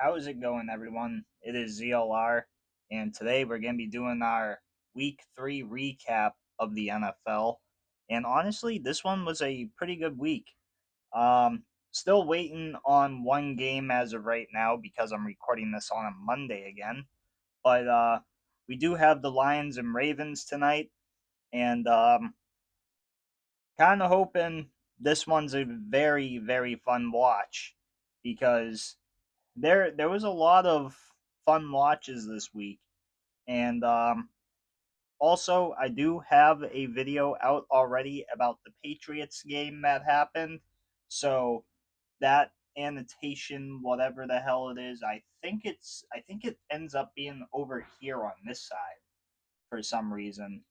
How is it going, everyone? It is ZLR, and today we're going to be doing our Week 3 recap of the NFL. And honestly, this one was a pretty good week. Still waiting on one game as of right now because I'm recording this on a Monday again. But we do have the Lions and Ravens tonight, and kind of hoping this one's a very, very fun watch because there was a lot of fun watches this week, and also I do have a video out already about the Patriots game that happened. So that annotation, whatever the hell it is, I think it ends up being over here on this side for some reason.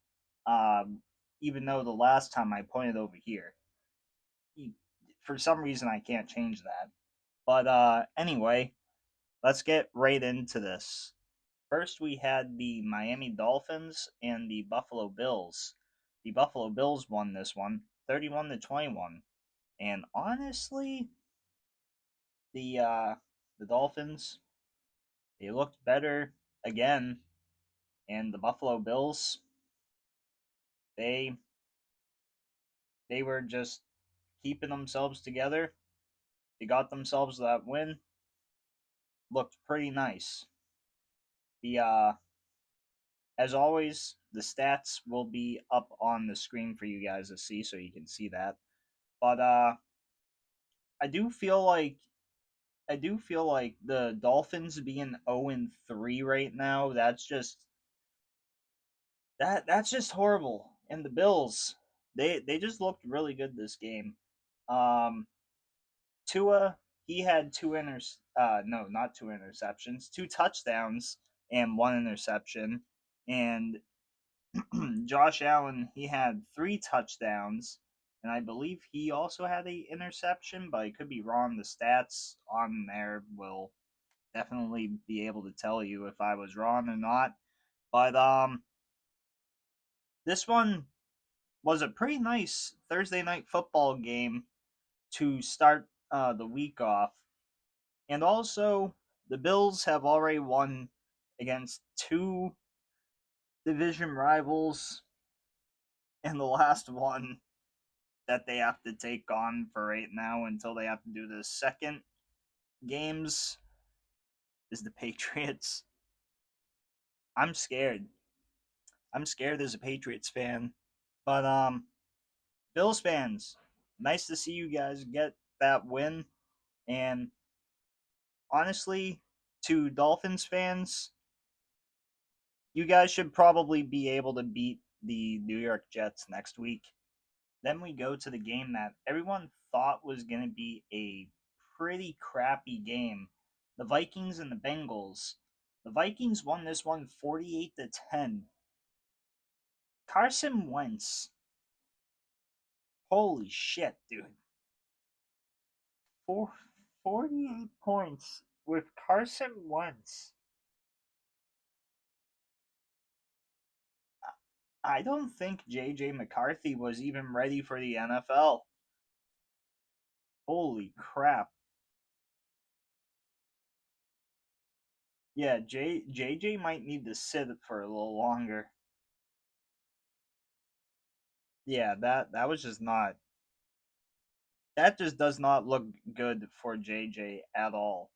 Um, Even though the last time I pointed over here, for some reason I can't change that. But anyway, let's get right into this. First, we had the Miami Dolphins and the Buffalo Bills. The Buffalo Bills won this one, 31-21. And honestly, the Dolphins, they looked better again, and the Buffalo Bills, they they were just keeping themselves together. They got themselves that win. Looked pretty nice. The As always, the stats will be up on the screen for you guys to see, so you can see that. But I do feel like I do feel like the Dolphins being 0-3 right now, that's just horrible. And the Bills, they just looked really good this game. Um Tua, he had two inter no, not two interceptions, two touchdowns and one interception. And Josh Allen, he had three touchdowns, and I believe he also had a interception, but I could be wrong. The stats on there will definitely be able to tell you if I was wrong or not. But this one was a pretty nice Thursday night football game to start the week off, and also the Bills have already won against two division rivals, and the last one that they have to take on for right now until they have to do the second games is the Patriots. I'm scared. I'm scared as a Patriots fan. But Bills fans, nice to see you guys get that win. And honestly, to Dolphins fans, you guys should probably be able to beat the New York Jets next week. Then we go to the game that everyone thought was going to be a pretty crappy game. The Vikings and the Bengals. The Vikings won this one 48-10. Carson Wentz. Holy shit, dude. Four, 48 points with Carson Wentz. I don't think JJ McCarthy was even ready for the NFL. Holy crap. Yeah, JJ might need to sit for a little longer. Yeah, that was just not, that just does not look good for JJ at all.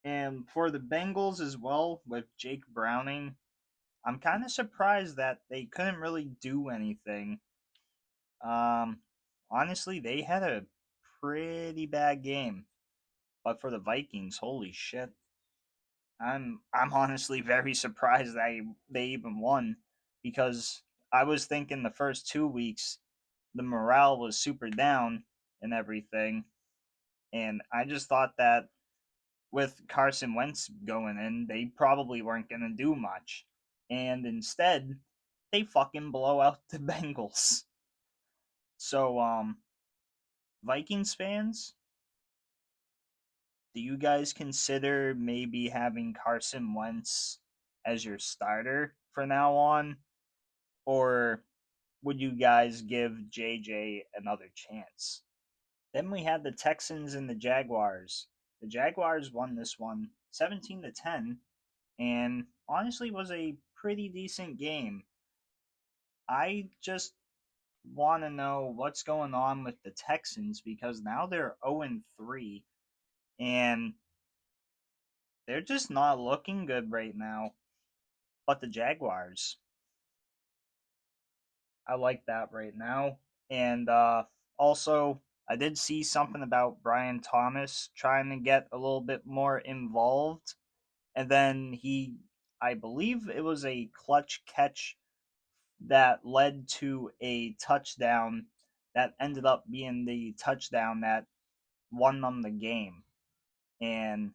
And for the Bengals as well, with Jake Browning, I'm kind of surprised that they couldn't really do anything. Um, Honestly, they had a pretty bad game. But for the Vikings, holy shit, I'm honestly very surprised that they even won because I was thinking the first 2 weeks the morale was super down and everything, and I just thought that with Carson Wentz going in, they probably weren't going to do much. And instead, they fucking blow out the Bengals. So, Vikings fans, do you guys consider maybe having Carson Wentz as your starter for now on? Or would you guys give JJ another chance? Then we had the Texans and the Jaguars. The Jaguars won this one 17-10, and honestly was a pretty decent game. I just want to know what's going on with the Texans because now they're 0-3 and they're just not looking good right now. But the Jaguars, I like that right now. And also, I did see something about Brian Thomas trying to get a little bit more involved. And then I believe it was a clutch catch that led to a touchdown that ended up being the touchdown that won them the game. And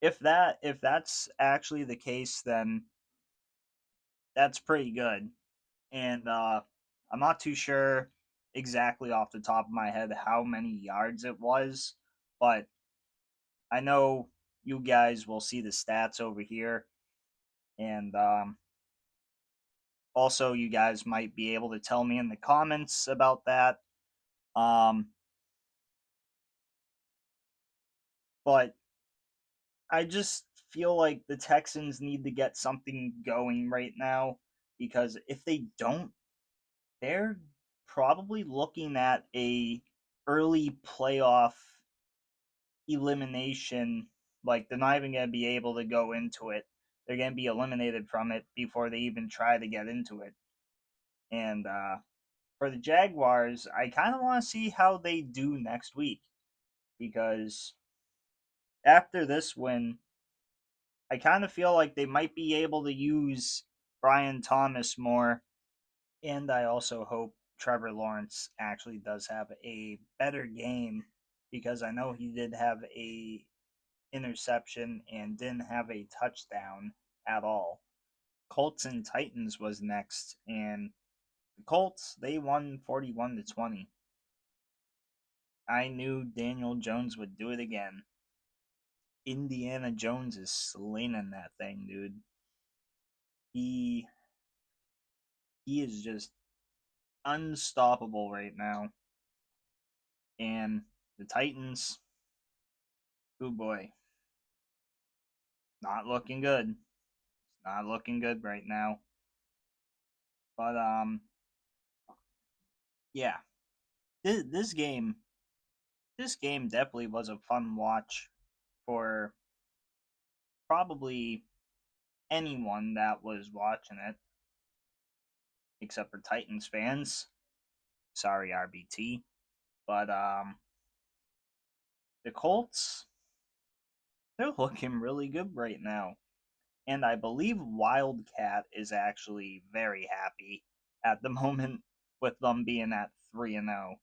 if that's actually the case, then that's pretty good. And I'm not too sure exactly off the top of my head how many yards it was, but I know you guys will see the stats over here, and also you guys might be able to tell me in the comments about that. Um, but I just feel like the Texans need to get something going right now because if they don't, they're probably looking at a early playoff elimination. Like they're not even going to be able to go into it. They're going to be eliminated from it before they even try to get into it. And for the Jaguars, I kind of want to see how they do next week because after this win, I kind of feel like they might be able to use Brian Thomas more. And I also hope Trevor Lawrence actually does have a better game because I know he did have a interception and didn't have a touchdown at all. Colts and Titans was next, and the Colts they won 41-20. I knew Daniel Jones would do it again. Indiana Jones is slinging that thing, dude. He he is just unstoppable right now. And the Titans, oh boy, not looking good. Not looking good right now. But yeah, this, this game this game definitely was a fun watch for probably anyone that was watching it, except for Titans fans. Sorry, RBT. But the Colts, they're looking really good right now. And I believe Wildcat is actually very happy at the moment with them being at 3-0.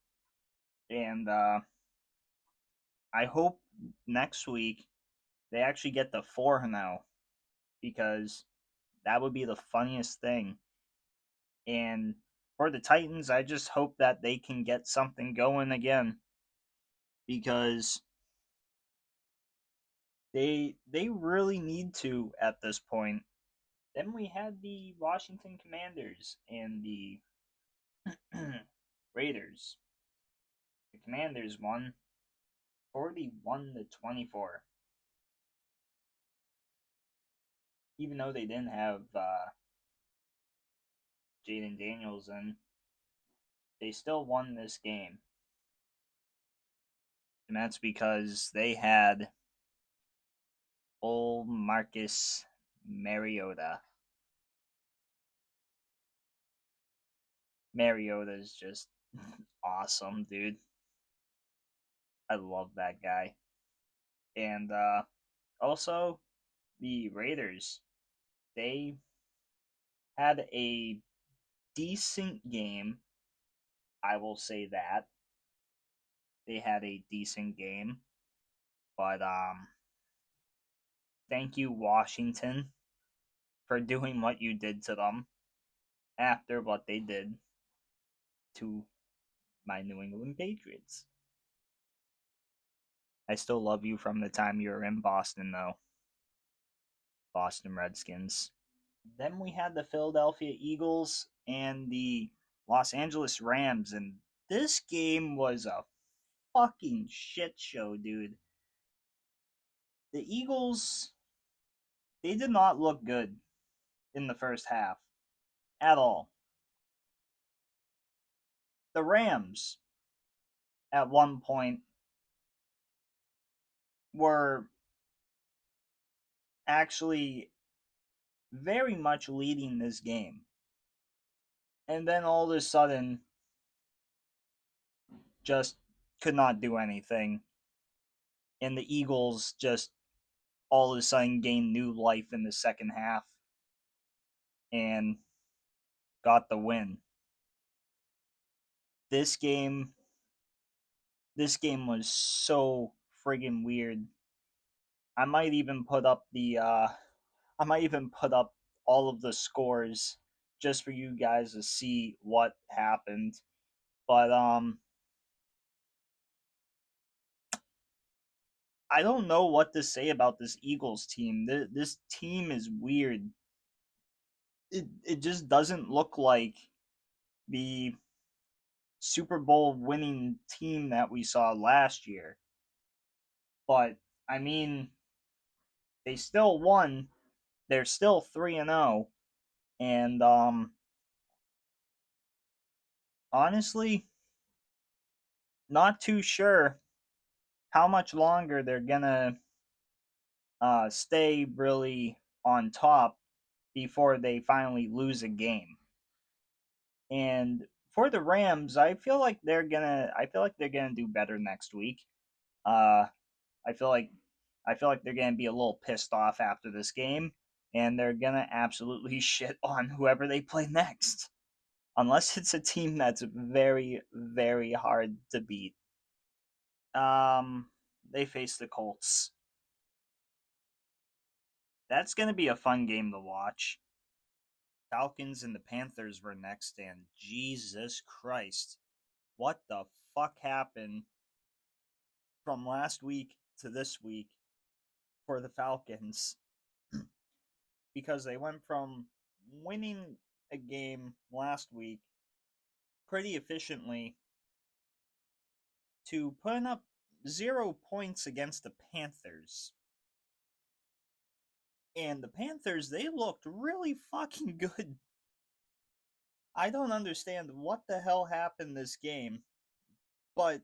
And I hope next week they actually get the 4-0 because that would be the funniest thing. And for the Titans, I just hope that they can get something going again because they really need to at this point. Then we had the Washington Commanders and the Raiders. The Commanders won 41-24. Even though they didn't have Jaden Daniels in, they still won this game. And that's because they had old Marcus Mariota. Mariota is just awesome, dude. I love that guy. And also, the Raiders, they had a decent game. I will say that. They had a decent game. But thank you, Washington, for doing what you did to them after what they did to my New England Patriots. I still love you from the time you were in Boston, though. Boston Redskins. Then we had the Philadelphia Eagles and the Los Angeles Rams, and this game was a fucking shit show, dude. the Eagles, they did not look good in the first half at all. The Rams, at one point, were actually very much leading this game. And then all of a sudden, just could not do anything. And the Eagles just all of a sudden gained new life in the second half and got the win. This game was so friggin' weird. I might even put up all of the scores just for you guys to see what happened. But I don't know what to say about this Eagles team. This team is weird. It just doesn't look like the Super Bowl winning team that we saw last year. But I mean, they still won. They're still 3-0, and honestly, not too sure how much longer they're gonna stay really on top before they finally lose a game. And for the Rams, I feel like they're gonna do better next week. Uh, I feel like they're gonna be a little pissed off after this game, and they're gonna absolutely shit on whoever they play next, unless it's a team that's very, very hard to beat. They face the Colts. That's gonna be a fun game to watch. Falcons and the Panthers were next, and Jesus Christ, what the fuck happened from last week to this week for the Falcons? Because they went from winning a game last week pretty efficiently to putting up 0 points against the Panthers. And the Panthers, they looked really fucking good. I don't understand what the hell happened this game, but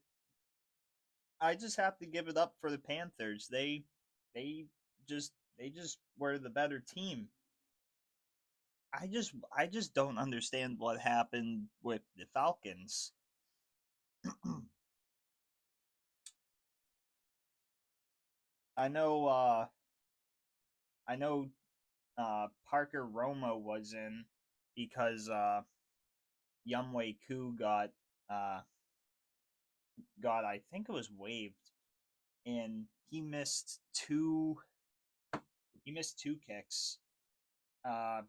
I just have to give it up for the Panthers. They just were the better team. I just don't understand what happened with the Falcons. I know Parker Roma was in because Yumwei Koo got I think it was waived, and he missed two kicks. I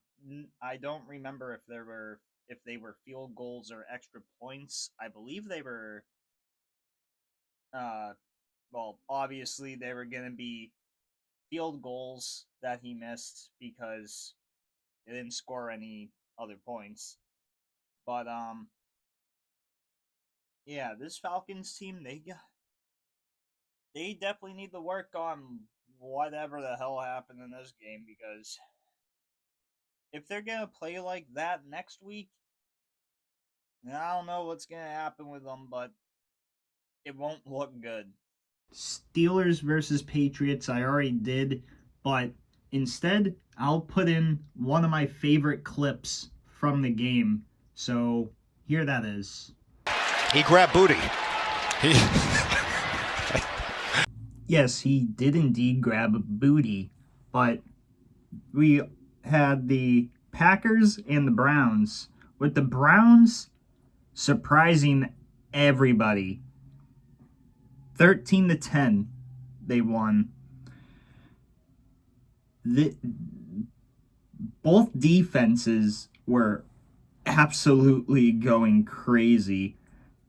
don't remember if they were field goals or extra points. I believe they were. Well, obviously they were going to be field goals that he missed because they didn't score any other points. But yeah, this Falcons team, they definitely need to work on whatever the hell happened in this game, because if they're gonna play like that next week, I don't know what's gonna happen with them, but it won't look good. Steelers versus Patriots, I already did, but instead, I'll put in one of my favorite clips from the game. So here that is. He grabbed booty. Yes, he did indeed grab booty, but we had the Packers and the Browns, with the Browns surprising everybody. 13-10, they won. Both defenses were absolutely going crazy.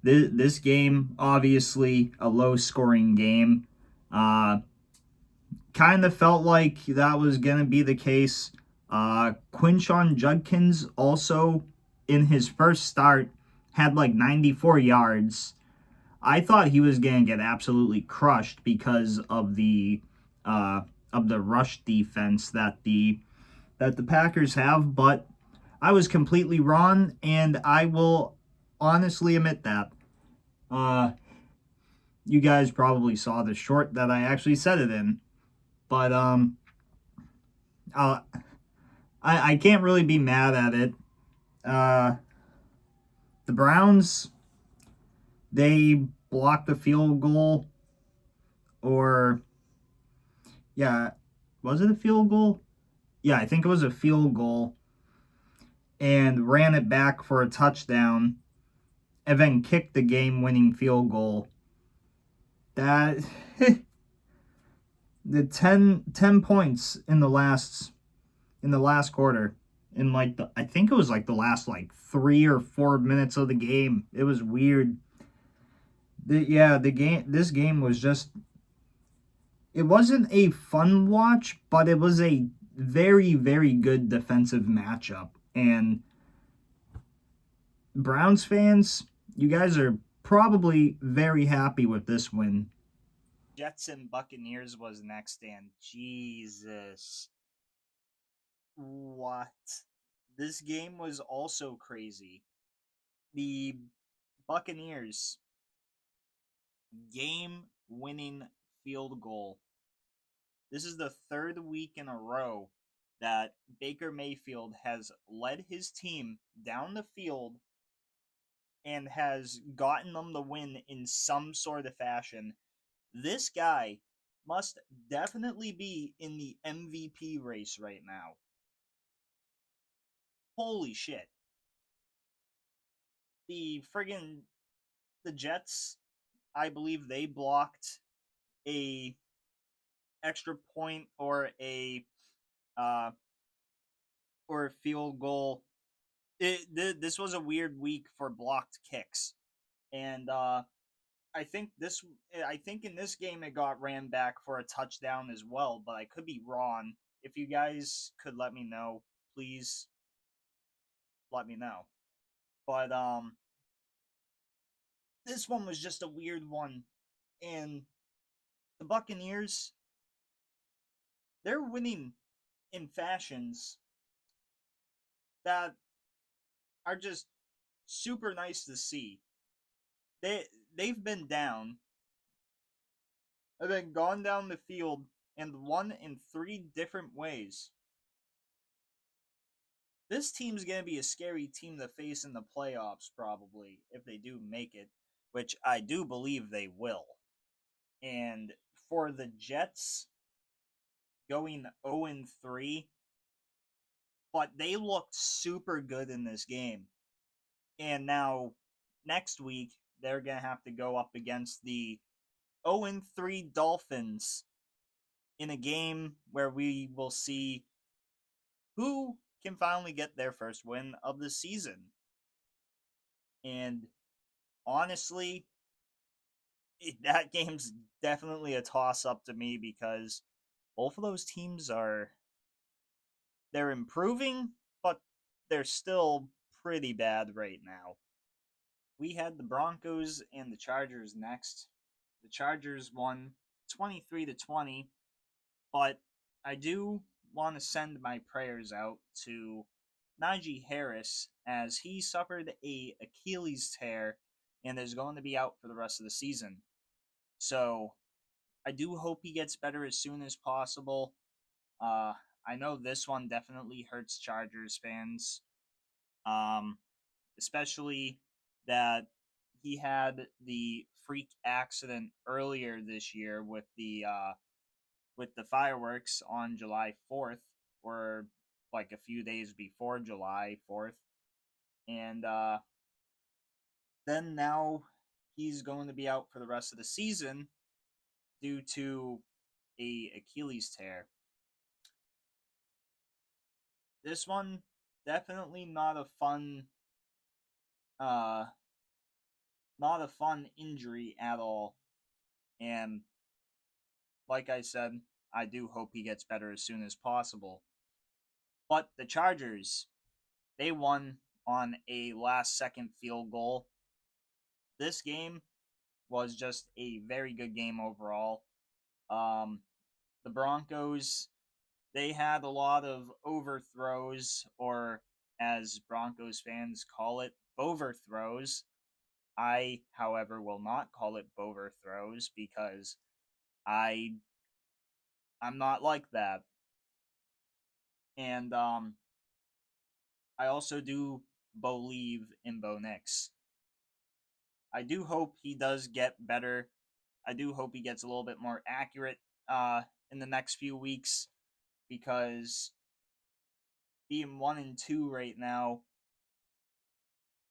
This game, obviously, a low-scoring game. Kind of felt like that was going to be the case. Quinshon Judkins also, in his first start, had like 94 yards. I thought he was going to get absolutely crushed because of the uh, of the rush defense that the Packers have, but I was completely wrong, and I will honestly admit that. Uh, you guys probably saw the short that I actually said it in, but uh, I can't really be mad at it. Uh, the Browns, they blocked the field goal, or yeah, was it a field goal? Yeah, I think it was a field goal, and ran it back for a touchdown, and then kicked the game-winning field goal. That the 10 points in the last quarter, in like I think it was like the last like 3 or 4 minutes of the game. It was weird. The game, this game was just, it wasn't a fun watch, but it was a very, very good defensive matchup. And Browns fans, you guys are probably very happy with this win. Jets and Buccaneers was next, and Jesus, what? This game was also crazy. The Buccaneers game winning field goal. This is the third week in a row that Baker Mayfield has led his team down the field and has gotten them the win in some sort of fashion. This guy must definitely be in the MVP race right now. Holy shit. The Jets, I believe they blocked a extra point uh or a field goal. This was a weird week for blocked kicks, and I think in this game it got ran back for a touchdown as well, but I could be wrong. If you guys could let me know, please let me know. But this one was just a weird one, and the Buccaneers, they're winning in fashions that are just super nice to see. They they've been down and then gone down the field and won in 3 different ways. This team's going to be a scary team to face in the playoffs, probably, if they do make it, which I do believe they will. And for the Jets going 0-3, but they looked super good in this game. And now, next week, they're going to have to go up against the 0-3 Dolphins in a game where we will see who can finally get their first win of the season. And honestly, that game's definitely a toss up to me because both of those teams they're improving, but they're still pretty bad right now. We had the Broncos and the Chargers next. The Chargers won 23-20, but I do want to send my prayers out to Najee Harris as he suffered a Achilles tear and is going to be out for the rest of the season. So I do hope he gets better as soon as possible. Uh, I know this one definitely hurts Chargers fans, um, especially that he had the freak accident earlier this year with the fireworks on July 4th, or like a few days before July 4th, and then now he's going to be out for the rest of the season due to a Achilles tear. This one definitely uh not a fun injury at all. And like I said, I do hope he gets better as soon as possible. But the Chargers, they won on a last second field goal. This game was just a very good game overall. Um the Broncos, they had a lot of overthrows, or as Broncos fans call it, overthrows. I, however, will not call it overthrows because I I'm not like that. And I also do believe in Bo Nix. I do hope he does get better. I do hope he gets a little bit more accurate in the next few weeks because being 1-2 right now,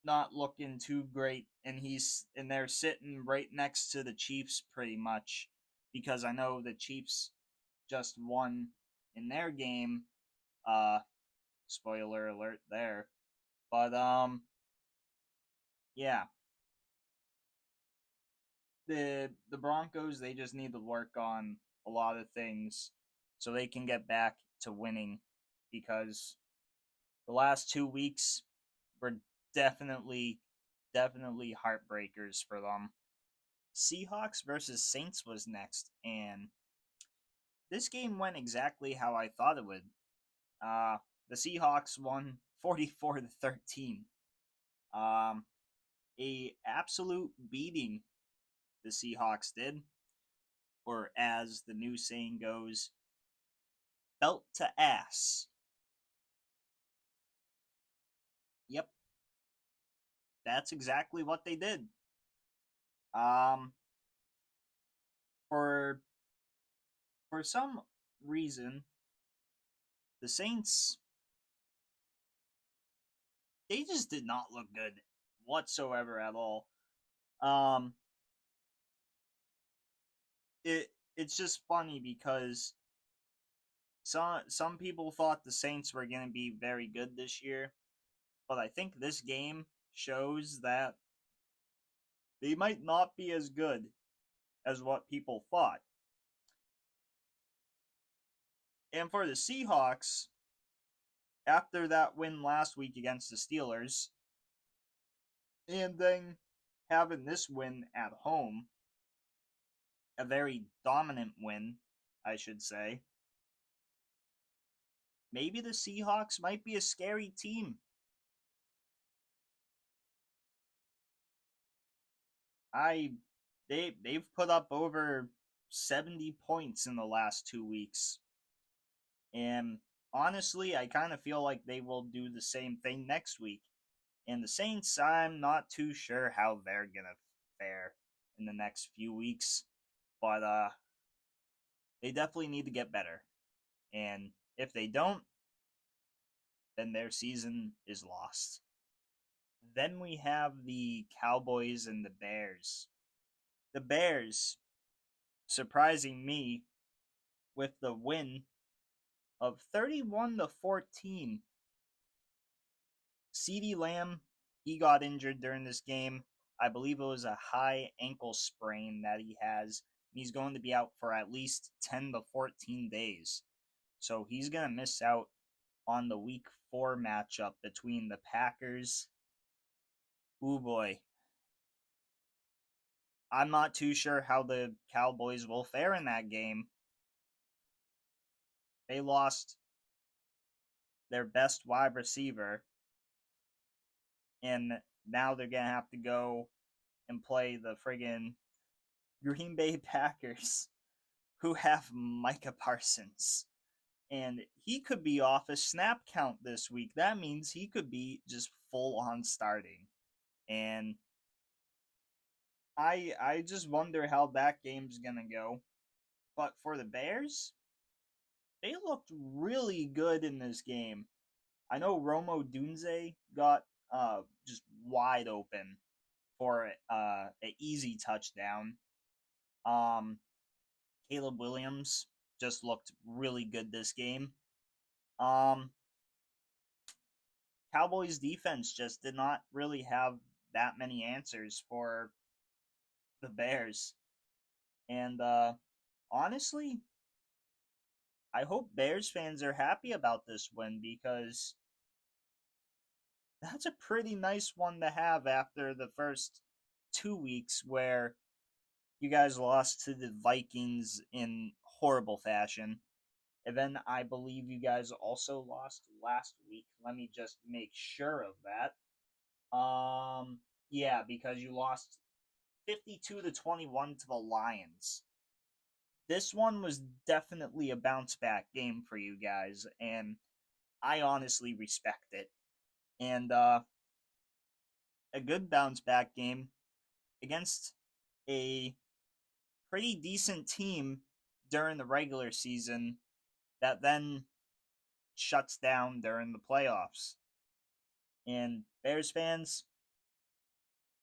not looking too great, and they're sitting right next to the Chiefs pretty much because I know the Chiefs just won in their game. Uh, spoiler alert there, but yeah, the Broncos, they just need to work on a lot of things so they can get back to winning because the last 2 weeks were definitely definitely heartbreakers for them. Seahawks versus Saints was next, and this game went exactly how I thought it would. Uh, the Seahawks won 44-13. Um, a absolute beating the Seahawks did, or as the new saying goes, belt to ass. Yep, that's exactly what they did. Um, for for some reason, the Saints, they just did not look good whatsoever at all. Um, it's just funny because some people thought the Saints were going to be very good this year, but I think this game shows that they might not be as good as what people thought. And for the Seahawks, after that win last week against the Steelers, and then having this win at home, a very dominant win, I should say, maybe the Seahawks might be a scary team. I they've put up over 70 points in the last 2 weeks. And honestly, I kind of feel like they will do the same thing next week. And the Saints, I'm not too sure how they're going to fare in the next few weeks, but they definitely need to get better. And if they don't, then their season is lost. Then we have the Cowboys and the Bears. The Bears, surprising me with the win of 31-14. CeeDee Lamb, he got injured during this game. I believe it was a high ankle sprain that he has. He's going to be out for at least 10 to 14 days. So he's going to miss out on the week 4 matchup between the Packers. Ooh boy. I'm not too sure how the Cowboys will fare in that game. They lost their best wide receiver, and now they're going to have to go and play the friggin' Green Bay Packers, who have Micah Parsons. And he could be off a snap count this week. That means he could be just full on starting. And I just wonder how that game's gonna go. But for the Bears, they looked really good in this game. I know Romo Dunze got just wide open for an easy touchdown. Um, Caleb Williams just looked really good this game. Um, Cowboys defense just did not really have that many answers for the Bears. And honestly, I hope Bears fans are happy about this win because that's a pretty nice one to have after the first 2 weeks where you guys lost to the Vikings in horrible fashion. And then I believe you guys also lost last week. Let me just make sure of that. Yeah, because you lost 52-21 to the Lions. This one was definitely a bounce back game for you guys, and I honestly respect it. And a good bounce back game against a pretty decent team during the regular season that then shuts down during the playoffs. And Bears fans,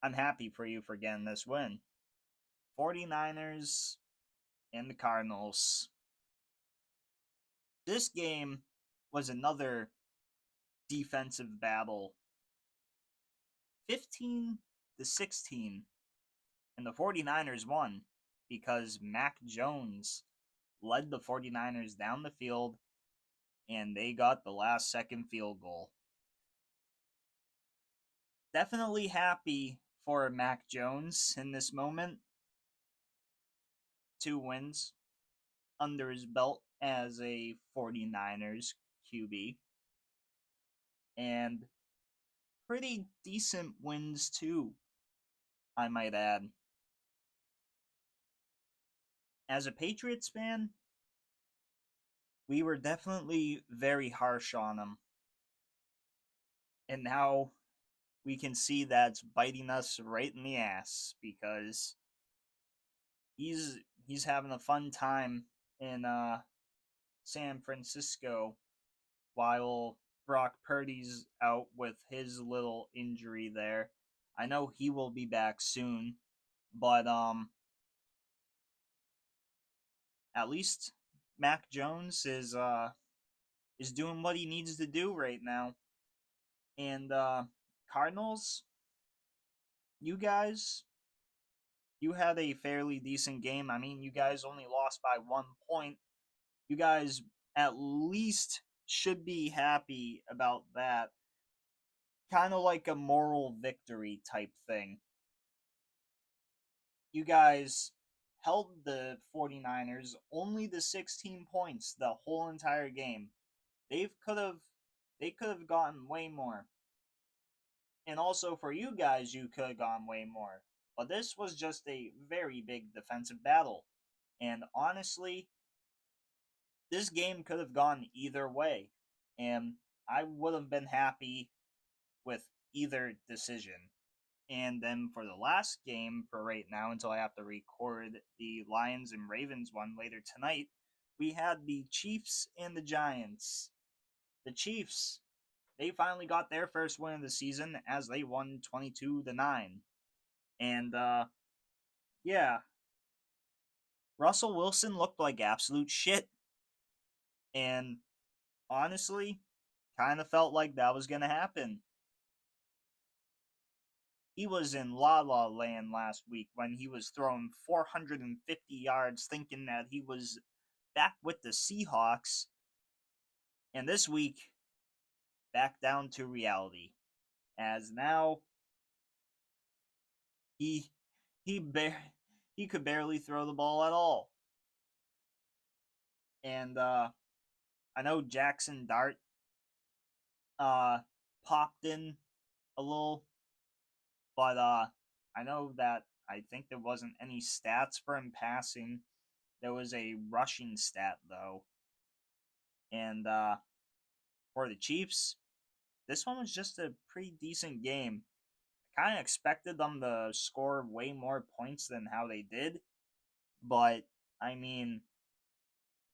I'm happy for you for getting this win. 49ers and the Cardinals. This game was another defensive battle. 15-16, and the 49ers won because Mac Jones led the 49ers down the field and they got the last second field goal. Definitely happy for Mac Jones in this moment. 2 wins under his belt as a 49ers QB. And pretty decent wins too, I might add. As a Patriots fan, we were definitely very harsh on him. And now we can see that's biting us right in the ass because he's having a fun time in San Francisco while Brock Purdy's out with his little injury there. I know he will be back soon, but at least Mac Jones is doing what he needs to do right now. And Cardinals, you guys, you had a fairly decent game. I mean, you guys only lost by 1 point. You guys at least should be happy about that. Kind of like a moral victory type thing. You guys held the 49ers only to 16 points the whole entire game. They could have gotten way more. And also for you guys, you could have gone way more. But this was just a very big defensive battle. And honestly, this game could have gone either way. And I would have been happy with either decision. And then for the last game for right now, until I have to record the Lions and Ravens one later tonight, we had the Chiefs and the Giants. The Chiefs, they finally got their first win of the season as they won 22-9. And yeah, Russell Wilson looked like absolute shit. And honestly, kind of felt like that was going to happen. He was in La La Land last week when he was throwing 450 yards thinking that he was back with the Seahawks. And this week, back down to reality. As now, he he could barely throw the ball at all. And I know Jackson Dart popped in a little, but I know that I think there wasn't any stats for him passing. There was a rushing stat though. And for the Chiefs, this one was just a pretty decent game. I kind of expected them to score way more points than how they did, but I mean,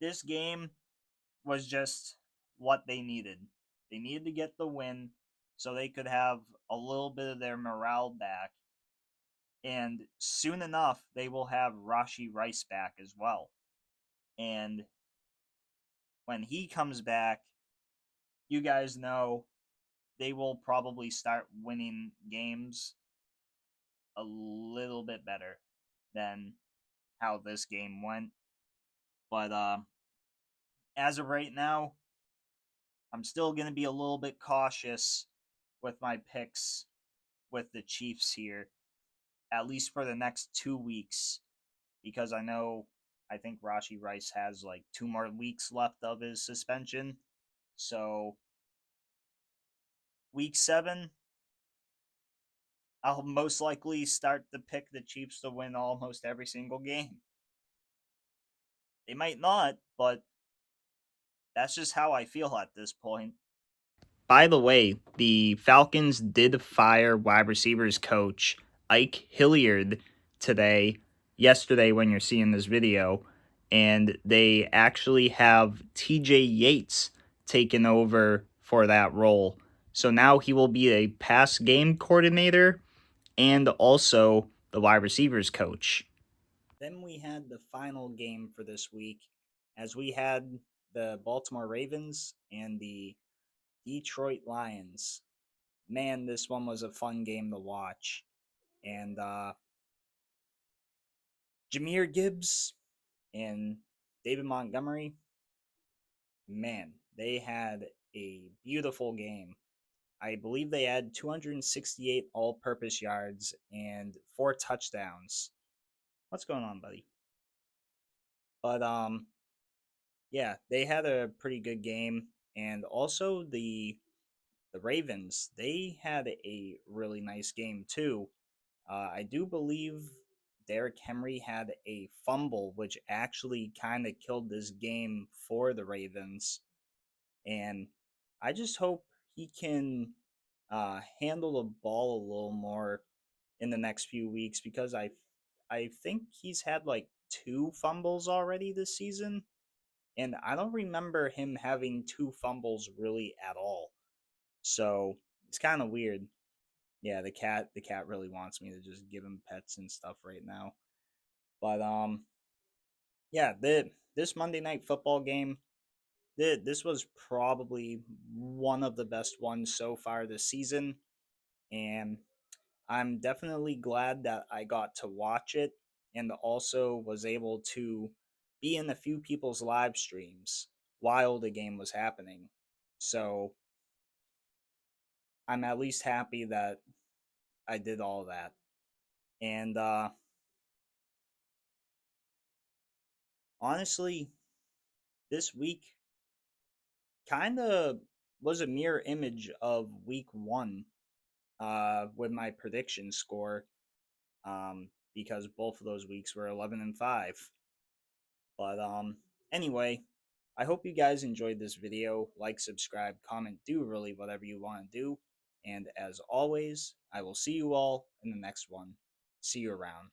this game was just what they needed. They needed to get the win so they could have a little bit of their morale back. And soon enough, they will have Rashee Rice back as well. And when he comes back, you guys know they will probably start winning games a little bit better than how this game went. But as of right now, I'm still going to be a little bit cautious with my picks with the Chiefs here, at least for the next 2 weeks, because I know I think Rashi Rice has like 2 more weeks left of his suspension. So week 7, I'll most likely start to pick the Chiefs to win almost every single game. They might not, but that's just how I feel at this point. By the way, the Falcons did fire wide receivers coach Ike Hilliard yesterday when you're seeing this video, and they actually have TJ Yates taken over for that role. So now he will be a pass game coordinator and also the wide receivers coach. Then we had the final game for this week, as we had the Baltimore Ravens and the Detroit Lions. Man, this one was a fun game to watch. And Jahmyr Gibbs and David Montgomery, man, they had a beautiful game. I believe they had 268 all purpose yards and 4 touchdowns. What's going on, buddy? But yeah, they had a pretty good game. And also the Ravens, they had a really nice game too. I do believe Derrick Henry had a fumble, which actually kind of killed this game for the Ravens. And I just hope he can handle the ball a little more in the next few weeks, because I think he's had like 2 fumbles already this season, and I don't remember him having 2 fumbles really at all. So it's kind of weird. Yeah, the cat really wants me to just give him pets and stuff right now. But yeah, this Monday night football game, this was probably one of the best ones so far this season, and I'm definitely glad that I got to watch it and also was able to be in a few people's live streams while the game was happening. So I'm at least happy that I did all that. And honestly, this week kind of was a mirror image of week 1 with my prediction score, because both of those weeks were 11-5. But anyway, I hope you guys enjoyed this video. Like, subscribe, comment, do really whatever you want to do. And as always, I will see you all in the next one. See you around.